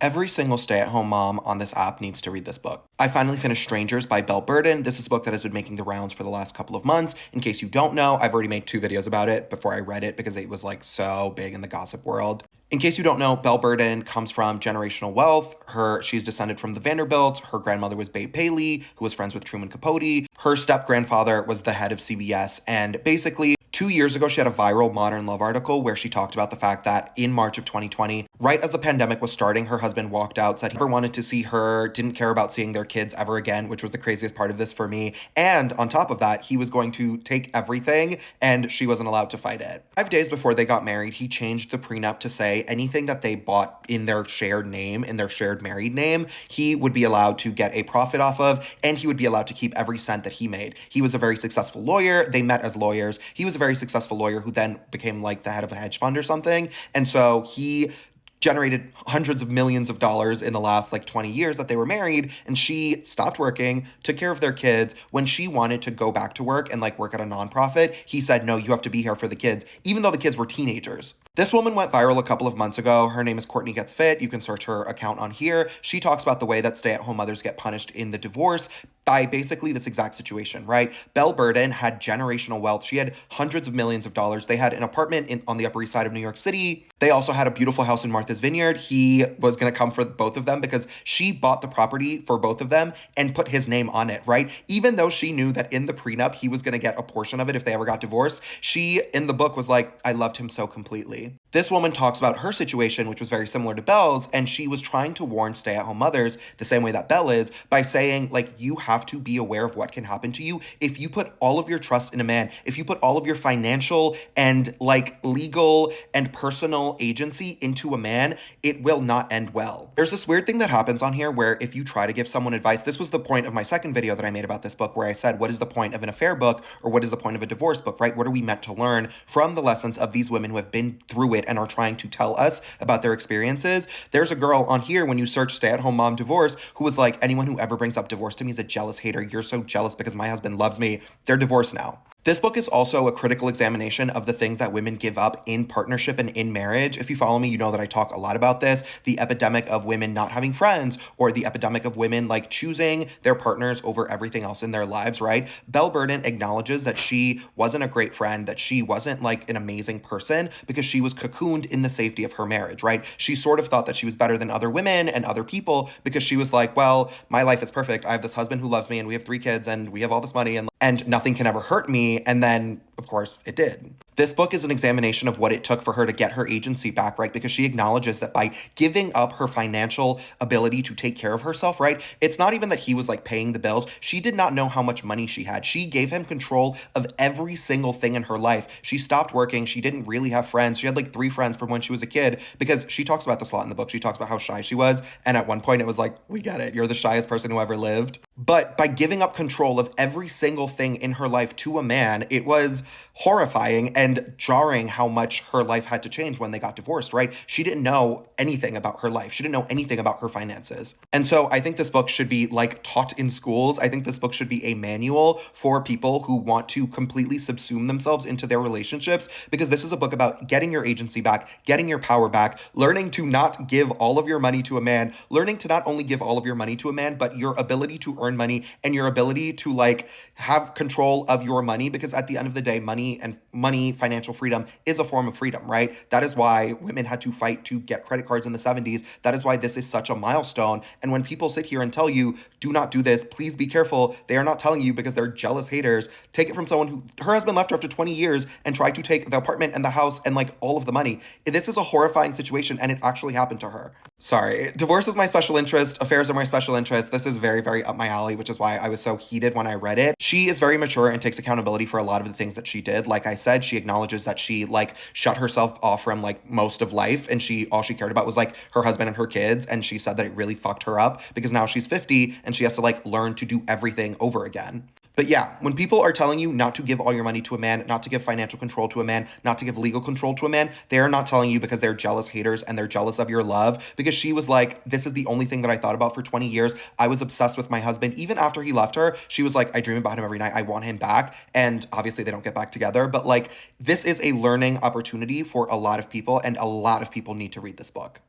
Every single stay-at-home mom on this app needs to read this book. I finally finished Strangers by Belle Burden. This is a book that has been making the rounds for the last couple of months. In case you don't know, I've already made 2 videos about it before I read it because it was like so big in the gossip world. In case you don't know, Belle Burden comes from generational wealth. She's descended from the Vanderbilts. Her grandmother was Babe Paley, who was friends with Truman Capote. Her step-grandfather was the head of CBS, and basically 2 years ago, she had a viral Modern Love article where she talked about the fact that in March of 2020, right as the pandemic was starting, her husband walked out, said he never wanted to see her, didn't care about seeing their kids ever again, which was the craziest part of this for me. And on top of that, he was going to take everything and she wasn't allowed to fight it. 5 days before they got married, he changed the prenup to say anything that they bought in their shared name, in their shared married name, he would be allowed to get a profit off of, and he would be allowed to keep every cent that he made. He was a very successful lawyer. They met as lawyers. He was a very successful lawyer who then became like the head of a hedge fund or something. And so he generated hundreds of millions of dollars in the last like 20 years that they were married, and she stopped working, took care of their kids. When she wanted to go back to work and like work at a nonprofit, he said, no, you have to be here for the kids, even though the kids were teenagers. This woman went viral a couple of months ago. Her name is Courtney Gets Fit. You can search her account on here. She talks about the way that stay-at-home mothers get punished in the divorce by basically this exact situation, right? Belle Burden had generational wealth. She had hundreds of millions of dollars. They had an apartment on the Upper East Side of New York City. They also had a beautiful house in Martha's Vineyard. He was going to come for both of them because she bought the property for both of them and put his name on it, right? Even though she knew that in the prenup, he was going to get a portion of it if they ever got divorced, she, in the book, was like, I loved him so completely. This woman talks about her situation, which was very similar to Belle's, and she was trying to warn stay-at-home mothers the same way that Belle is by saying, like, you have to be aware of what can happen to you if you put all of your trust in a man, if you put all of your financial and like legal and personal agency into a man, it will not end well. There's this weird thing that happens on here where if you try to give someone advice, this was the point of my second video that I made about this book where I said, what is the point of an affair book, or what is the point of a divorce book, right? What are we meant to learn from the lessons of these women who have been through it and are trying to tell us about their experiences? There's a girl on here, when you search stay-at-home mom divorce, who was like, anyone who ever brings up divorce to me is a jealous hater. You're so jealous because my husband loves me. They're divorced now. This book is also a critical examination of the things that women give up in partnership and in marriage. If you follow me, you know that I talk a lot about this, the epidemic of women not having friends, or the epidemic of women like choosing their partners over everything else in their lives, right? Belle Burden acknowledges that she wasn't a great friend, that she wasn't like an amazing person because she was cocooned in the safety of her marriage, right? She sort of thought that she was better than other women and other people because she was like, well, my life is perfect. I have this husband who loves me and we have 3 kids and we have all this money and nothing can ever hurt me. And then, of course, it did. This book is an examination of what it took for her to get her agency back, right? Because she acknowledges that by giving up her financial ability to take care of herself, right? It's not even that he was like paying the bills. She did not know how much money she had. She gave him control of every single thing in her life. She stopped working. She didn't really have friends. She had like 3 friends from when she was a kid because she talks about this a lot in the book. She talks about how shy she was. And at one point it was like, we get it. You're the shyest person who ever lived. But by giving up control of every single thing in her life to a man, it was horrifying and jarring how much her life had to change when they got divorced, right? She didn't know anything about her life. She didn't know anything about her finances. And so I think this book should be like taught in schools. I think this book should be a manual for people who want to completely subsume themselves into their relationships, because this is a book about getting your agency back, getting your power back, learning to not give all of your money to a man, learning to not only give all of your money to a man, but your ability to earn money and your ability to like have control of your money, because at the end of the day, money, financial freedom is a form of freedom, right? That is why women had to fight to get credit cards in the 70s. That is why this is such a milestone. And when people sit here and tell you, do not do this, please be careful, they are not telling you because they're jealous haters. Take it from someone who, her husband left her after 20 years and tried to take the apartment and the house and like all of the money. This is a horrifying situation and it actually happened to her. Sorry, divorce is my special interest. Affairs are my special interest. This is very, very up my alley, which is why I was so heated when I read it. She is very mature and takes accountability for a lot of the things that she did. Like I said, she acknowledges that she like shut herself off from like most of life, and all she cared about was like her husband and her kids. And she said that it really fucked her up because now she's 50 and she has to like learn to do everything over again. But yeah, when people are telling you not to give all your money to a man, not to give financial control to a man, not to give legal control to a man, they are not telling you because they're jealous haters and they're jealous of your love. Because she was like, this is the only thing that I thought about for 20 years. I was obsessed with my husband. Even after he left her, she was like, I dream about him every night. I want him back. And obviously they don't get back together. But like, this is a learning opportunity for a lot of people, and a lot of people need to read this book.